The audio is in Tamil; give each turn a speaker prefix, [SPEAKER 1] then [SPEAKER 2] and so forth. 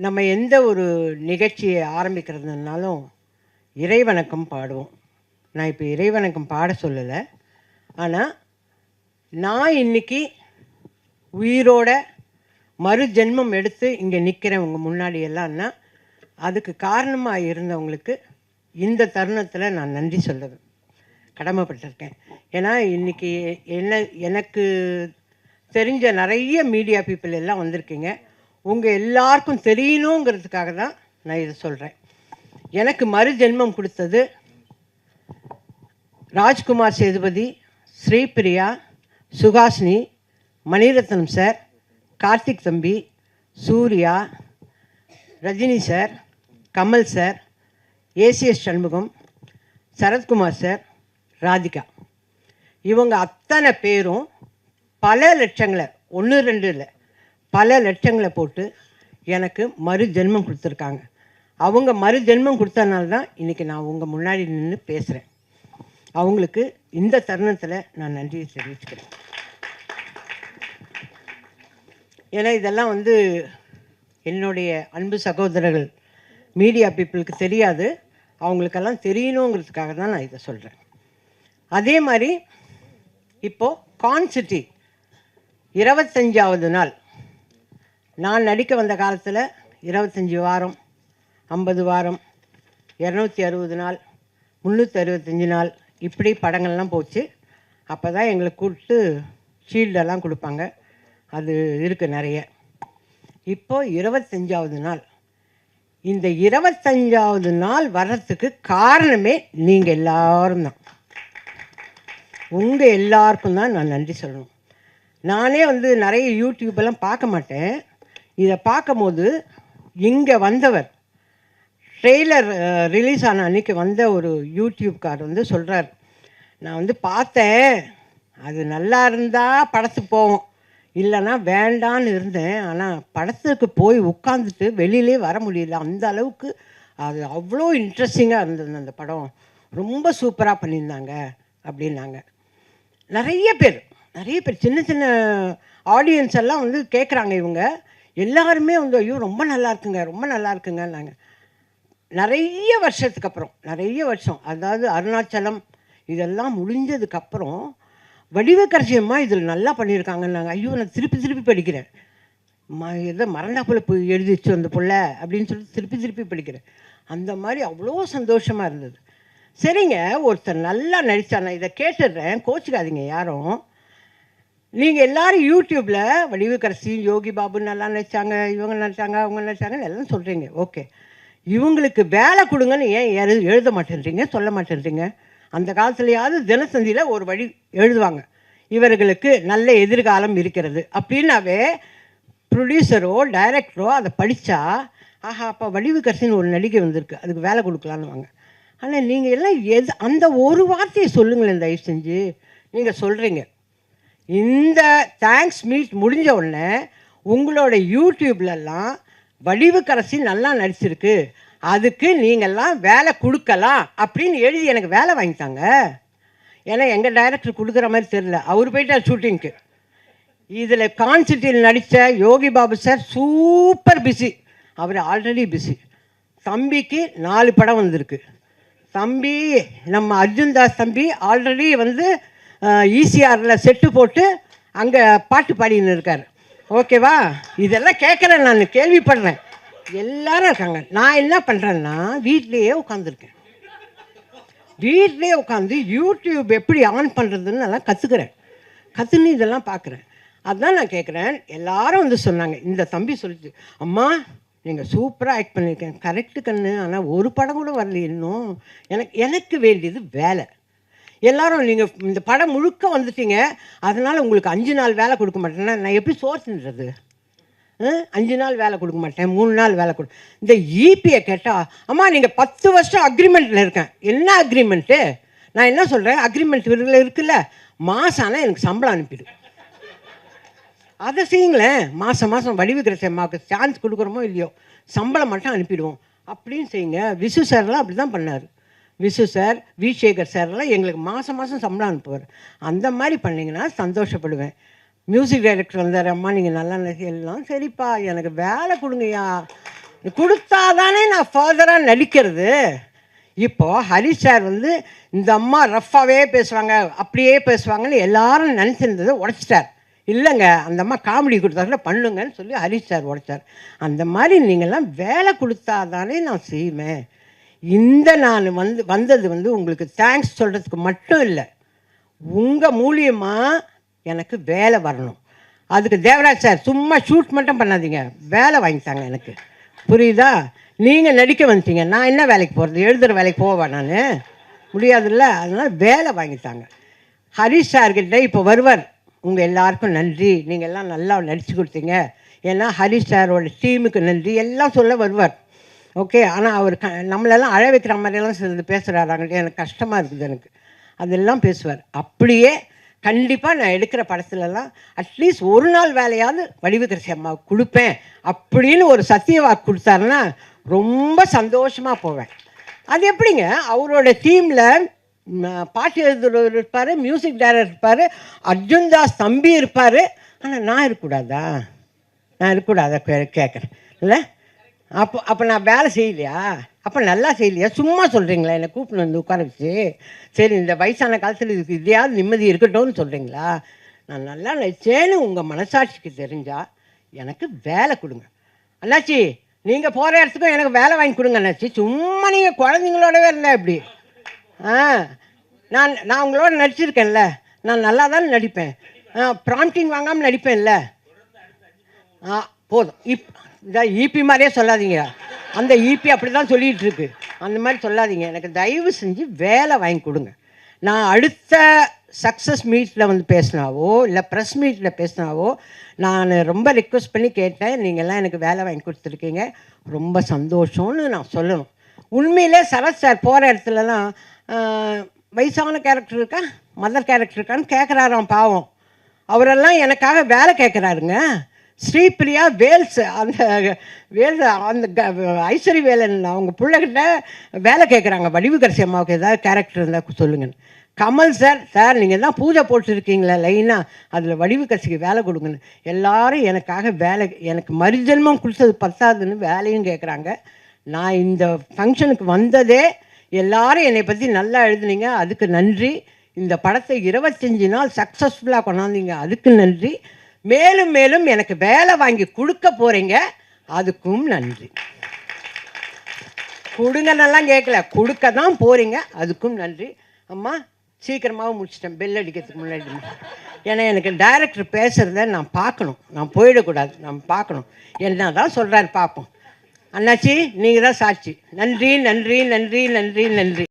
[SPEAKER 1] நம்ம எந்த ஒரு நிகழ்ச்சியை ஆரம்பிக்கிறதுனாலும் இறைவணக்கம் பாடுவோம். நான் இப்போ இறைவணக்கம் பாட சொல்லலை. ஆனால் நான் இன்னைக்கு உயிரோட மறு ஜென்மம் எடுத்து இங்கே நிற்கிறேன் உங்கள் முன்னாடி எல்லாம்னா அதுக்கு காரணமாக இருந்தவங்களுக்கு இந்த தருணத்தில் நான் நன்றி சொல்ல கடமைப்பட்டிருக்கேன். ஏன்னா இன்றைக்கி எனக்கு தெரிஞ்ச நிறைய மீடியா பீப்புள் எல்லாம் வந்திருக்கீங்க. உங்கள் எல்லாருக்கும் தெரியணுங்கிறதுக்காக தான் நான் இதை சொல்கிறேன். எனக்கு மறு ஜென்மம் கொடுத்தது ராஜ்குமார் சேதுபதி, ஸ்ரீபிரியா, சுஹாசினி, மணிரத்னம் சார், கார்த்திக் தம்பி, Suriya, Rajini sir, Kamal sir, ACS Shanmugam, Sarathkumar sir, Radhika. இவங்க அத்தனை பேரும் பல லட்சங்களை, 1-2 இல்லை, பல லட்சங்களை போட்டு எனக்கு மறு ஜென்மம் கொடுத்துருக்காங்க. அவங்க மறு ஜென்மம் கொடுத்தனால தான் இன்றைக்கி நான் உங்கள் முன்னாடி நின்று பேசுகிறேன். அவங்களுக்கு இந்த தருணத்தில் நான் நன்றியை தெரிவிச்சுக்கிறேன். ஏன்னா இதெல்லாம் என்னுடைய அன்பு சகோதரர்கள் மீடியா பீப்புளுக்கு தெரியாது. அவங்களுக்கெல்லாம் தெரியணுங்கிறதுக்காக தான் நான் இதை சொல்கிறேன். அதே மாதிரி இப்போது கான்சிட்டி 25வது நாள். நான் நடிக்க வந்த காலத்தில் 25 வாரம், 50 வாரம், 260 நாள், 365 நாள் இப்படி படங்கள்லாம் போச்சு. அப்போ தான் எங்களை கூப்பிட்டு ஷீல்டெல்லாம் கொடுப்பாங்க. அது இருக்குது நிறைய. இப்போது 25வது நாள். இந்த 25வது நாள் வர்றதுக்கு காரணமே நீங்கள் எல்லாரும் தான். உங்கள் எல்லாருக்கும் தான் நான் நன்றி சொல்லணும். நானே நிறைய யூடியூப்பெல்லாம் பார்க்க மாட்டேன். இதை பார்க்கும்போது இங்கே வந்தவர் ட்ரெய்லர் ரிலீஸ் ஆன அன்றைக்கி வந்த ஒரு யூடியூப்கார் சொல்கிறார், நான் பார்த்தேன், அது நல்லா இருந்தால் படத்துக்கு போவோம், இல்லைன்னா வேண்டான்னு இருந்தேன். ஆனால் படத்துக்கு போய் உட்காந்துட்டு வெளியிலே வர முடியல. அந்த அளவுக்கு அது அவ்வளோ இன்ட்ரெஸ்டிங்காக இருந்தது. அந்த படம் ரொம்ப சூப்பராக பண்ணியிருந்தாங்க அப்படின்னாங்க. நிறைய பேர் சின்ன சின்ன ஆடியன்ஸ் எல்லாம் கேட்குறாங்க. இவங்க எல்லாருமே ஐயோ ரொம்ப நல்லா இருக்குங்க, ரொம்ப நல்லா இருக்குங்கன்னாங்க. நிறைய வருஷத்துக்கு அப்புறம், நிறைய வருஷம், அதாவது அருணாச்சலம் இதெல்லாம் முடிஞ்சதுக்கப்புறம் வடிவக்கரசியம்மா இதில் நல்லா பண்ணியிருக்காங்கன்னாங்க. ஐயோ நான் திருப்பி படிக்கிறேன். எதோ மறந்தா போல போய் எழுதிச்சு அந்த பிள்ளை அப்படின்னு சொல்லிட்டு திருப்பி படிக்கிறேன். அந்த மாதிரி அவ்வளோ சந்தோஷமாக இருந்தது. சரிங்க, ஒருத்தர் நல்லா நடித்தா, நான் இதை கேட்டுடுறேன், கோச்சிக்காதீங்க யாரும். நீங்கள் எல்லோரும் யூடியூப்பில் வடிவக்கரசி, யோகி பாபு நல்லா நடித்தாங்க, இவங்க நடித்தாங்க, அவங்க நடித்தாங்கன்னு எல்லாம் சொல்கிறீங்க. ஓகே, இவங்களுக்கு வேலை கொடுங்கன்னு ஏன் எழுத மாட்டேன்றீங்க, சொல்ல மாட்டேன்றீங்க? அந்த காலத்துலையாவது தினத்தந்தியில் ஒரு வழி எழுதுவாங்க, இவர்களுக்கு நல்ல எதிர்காலம் இருக்கிறது அப்படின்னாவே ப்ரொடியூசரோ டைரக்டரோ அதை படித்தா, ஆஹா அப்போ வடிவக்கரசின்னு ஒரு நடிகை வந்திருக்கு, அதுக்கு வேலை கொடுக்கலான்னு வாங்க. ஆனால் நீங்கள் எல்லாம் அந்த ஒரு வார்த்தையை சொல்லுங்களேன் தயவு செஞ்சு. நீங்கள் சொல்கிறீங்க இந்த தேங்க்ஸ் மீட் முடிஞ்ச உடனே உங்களோட யூடியூப்லலாம் வடிவக்கரசி நல்லா நடிச்சிருக்கு, அதுக்கு நீங்கள்லாம் வேலை கொடுக்கலாம் அப்படின்னு எழுதி எனக்கு வேலை வாங்கித்தாங்க. ஏன்னா எங்கள் டைரக்டர் கொடுக்குற மாதிரி தெரியல, அவர் போயிட்டார் ஷூட்டிங்க்கு. இதில் கான்சிட்டியில் நடித்த Yogi Babu sir super busy, அவர் ஆல்ரெடி பிஸி. தம்பிக்கு 4 படம் வந்திருக்கு. தம்பி நம்ம அர்ஜுன் தாஸ் தம்பி ஆல்ரெடி ஈசிஆரில் செட்டு போட்டு அங்கே பாட்டு பாடின்னு இருக்கார். ஓகேவா? இதெல்லாம் கேட்குறேன், நான் கேள்விப்படுறேன், எல்லோரும் இருக்காங்க. நான் என்ன பண்ணுறேன்னா வீட்லேயே உட்காந்துருக்கேன். வீட்லேயே உட்காந்து யூடியூப் எப்படி ஆன் பண்ணுறதுன்னு நல்லா கற்றுன்னு இதெல்லாம் பார்க்குறேன். அதுதான் நான் கேட்குறேன். எல்லோரும் சொன்னாங்க, இந்த தம்பி சொல்லிச்சு, அம்மா நீங்கள் சூப்பராக ஆக்ட் பண்ணியிருக்கேன். கரெக்டு கண்ணு, ஆனால் ஒரு படம் கூட வரல இன்னும். எனக்கு வேண்டியது வேலை. எல்லோரும் நீங்கள் இந்த படம் முழுக்க வந்துட்டீங்க, அதனால் உங்களுக்கு 5 நாள் வேலை கொடுக்க மாட்டேன்னா நான் எப்படி சோர்ஸ்ன்றது? 5 நாள் வேலை கொடுக்க மாட்டேன், 3 நாள் வேலை இந்த ஈபியை கேட்டால், அம்மா நீங்கள் 10 வருஷம் அக்ரிமெண்ட்டில் இருக்கேன். என்ன அக்ரிமெண்ட்டு? நான் என்ன சொல்கிறேன், அக்ரிமெண்ட் இருக்குல்ல, மாதம் ஆனால் எனக்கு சம்பளம் அனுப்பிடு, அதை செய்யுங்களேன். மாதம் வடிவக்கரசி அம்மாவுக்கு சான்ஸ் கொடுக்குறோமோ இல்லையோ, சம்பளம் மட்டும் அனுப்பிடுவோம் அப்படின்னு செய்யுங்க. விசு சார்லாம் அப்படி தான் பண்ணார். விசு சார், வி சேகர் சார்லாம் எங்களுக்கு மாதம் சம்பளம் அனுப்புவார். அந்த மாதிரி பண்ணிங்கன்னா சந்தோஷப்படுவேன். மியூசிக் டைரக்டர் வந்தார், அம்மா நீங்கள் நல்லா எல்லாம் சரிப்பா எனக்கு வேலை கொடுங்கய்யா கொடுத்தாதானே நான் ஃபர்தராக நடிக்கிறது. இப்போது ஹரிஷ் சார் வந்து இந்த அம்மா ரஃப்பாகவே பேசுவாங்க, அப்படியே பேசுவாங்கன்னு எல்லாரும் நினச்சிருந்ததை உடச்சிட்டார். இல்லைங்க, அந்த அம்மா காமெடி கொடுத்தா பண்ணுங்கன்னு சொல்லி ஹரிஷ் சார் உடைச்சார். அந்த மாதிரி நீங்கள்லாம் வேலை கொடுத்தா தானே நான் செய்வேன். நான் வந்தது வந்து உங்களுக்கு தேங்க்ஸ் சொல்கிறதுக்கு மட்டும் இல்லை, உங்கள் மூலியமாக எனக்கு வேலை வரணும். அதுக்கு தேவராஜ் சார் சும்மா ஷூட் மட்டும் பண்ணாதீங்க, வேலை வாங்கித்தாங்க எனக்கு. புரியுதா? நீங்கள் நடிக்க வந்துட்டீங்க, நான் என்ன வேலைக்கு போகிறது? எழுதுகிற வேலைக்கு போவேன் நான்? முடியாதுல்ல. அதனால் வேலை வாங்கித்தாங்க. ஹரிஷ் சார்கிட்ட இப்போ வருவார். உங்கள் எல்லாருக்கும் நன்றி, நீங்கள் எல்லாம் நல்லா நடித்து கொடுத்தீங்க, ஏன்னா ஹரிஷ் சாரோட டீமுக்கு நன்றி எல்லாம் சொல்ல வருவார். ஓகே. ஆனால் அவர் நம்மளெல்லாம் அழ வைக்கிற மாதிரியெல்லாம் சிலது பேசுகிறாராங்கள்ட்ட எனக்கு கஷ்டமாக இருக்குது. எனக்கு அதெல்லாம் பேசுவார். அப்படியே கண்டிப்பாக நான் எடுக்கிற படத்துலலாம் அட்லீஸ்ட் ஒரு நாள் வேலையாவது வடிவுக்கரசி அம்மாவுக்கு கொடுப்பேன் அப்படின்னு ஒரு சத்திய வாக்கு கொடுத்தாருன்னா ரொம்ப சந்தோஷமாக போவேன். அது எப்படிங்க, அவரோட டீமில் பாட்டு எழுதுறவர் இருப்பார், மியூசிக் டைரக்டர் இருப்பார், அர்ஜுன் தாஸ் தம்பி இருப்பார். ஆனால் நான் இருக்கக்கூடாதா? நான் இருக்கக்கூடாதா கேட்குறேன் இல்லை? அப்போ நான் வேலை செய்யலையா? அப்போ நல்லா செய்யலையா? சும்மா சொல்கிறீங்களா? என்னை கூப்பிட்டு வந்து உட்கார வச்சு, சரி இந்த வயசான காலத்தில் இதுக்கு இதையாவது நிம்மதி இருக்கட்டும்னு சொல்கிறீங்களா? நான் நல்லா நடிச்சேன்னு உங்கள் மனசாட்சிக்கு தெரிஞ்சால் எனக்கு வேலை கொடுங்க அண்ணாச்சி. நீங்கள் போகிற இடத்துக்கும் எனக்கு வேலை வாங்கி கொடுங்க அண்ணாச்சி. சும்மா நீங்கள் குழந்தைங்களோடவே இருந்தால் எப்படி? நான் உங்களோட நடிச்சிருக்கேன்ல, நான் நல்லா தான் நடிப்பேன். ப்ராம்ப்டிங் வாங்காமல் நடிப்பேன்ல. போதும். இந்த ஈபி மாதிரியே சொல்லாதீங்க. அந்த ஈபி அப்படி தான் சொல்லிகிட்டு இருக்கு. அந்த மாதிரி சொல்லாதீங்க. எனக்கு தயவு செஞ்சு வேலை வாங்கி கொடுங்க. நான் அடுத்த சக்ஸஸ் மீட்டில் வந்து பேசினாவோ இல்லை ப்ரெஸ் மீட்டில் பேசினாவோ நான் ரொம்ப ரிக்வெஸ்ட் பண்ணி கேட்டேன், நீங்கள்லாம் எனக்கு வேலை வாங்கி கொடுத்துருக்கீங்க, ரொம்ப சந்தோஷம்னு நான் சொல்லணும். உண்மையிலே சரத் சார் போகிற இடத்துலலாம் வயசான கேரக்டர் இருக்கா, மதர் கேரக்டர் இருக்கான்னு கேட்குறாராம். பாவம், அவரெல்லாம் எனக்காக வேலை கேட்குறாருங்க. ஸ்ரீபிரியா வேல்ஸ், அந்த ஐஸ்வரி வேலன் அவங்க பிள்ளைகிட்ட வேலை கேட்குறாங்க, வடிவுக்கரசி அம்மாவுக்கு ஏதாவது கேரக்டர் இருந்தால் சொல்லுங்கன்னு. கமல் சார் நீங்கள் தான் பூஜை போட்டுருக்கீங்களா லைனாக, அதில் வடிவுக்கரசிக்கு வேலை கொடுங்கன்னு எல்லாரும் எனக்காக வேலை, எனக்கு மறுஜென்மம் கொடுத்தது பத்தாதுன்னு வேலையும் கேட்குறாங்க. நான் இந்த ஃபங்க்ஷனுக்கு வந்ததே எல்லாரும் என்னை பற்றி நல்லா எழுதுனீங்க, அதுக்கு நன்றி. இந்த படத்தை 25 நாள் சக்ஸஸ்ஃபுல்லாக கொண்டாந்தீங்க, அதுக்கு நன்றி. மேலும் மேலும் எனக்கு வேலை வாங்கி கொடுக்க போகிறீங்க, அதுக்கும் நன்றி. கொடுங்கன்னெல்லாம் கேட்கல, கொடுக்க தான் போகிறீங்க, அதுக்கும் நன்றி. அம்மா சீக்கிரமாகவும் முடிச்சிட்டேன், பெல் அடிக்கிறதுக்கு முன்னாடி. ஏன்னா எனக்கு டைரக்டர் பேசுகிறத நான் பார்க்கணும், நான் போயிடக்கூடாது, நான் பார்க்கணும். என்ன தான் சொல்கிறாரு பார்ப்போம். அண்ணாச்சி நீங்கள் தான் சாட்சி. நன்றி நன்றி நன்றி நன்றி நன்றி.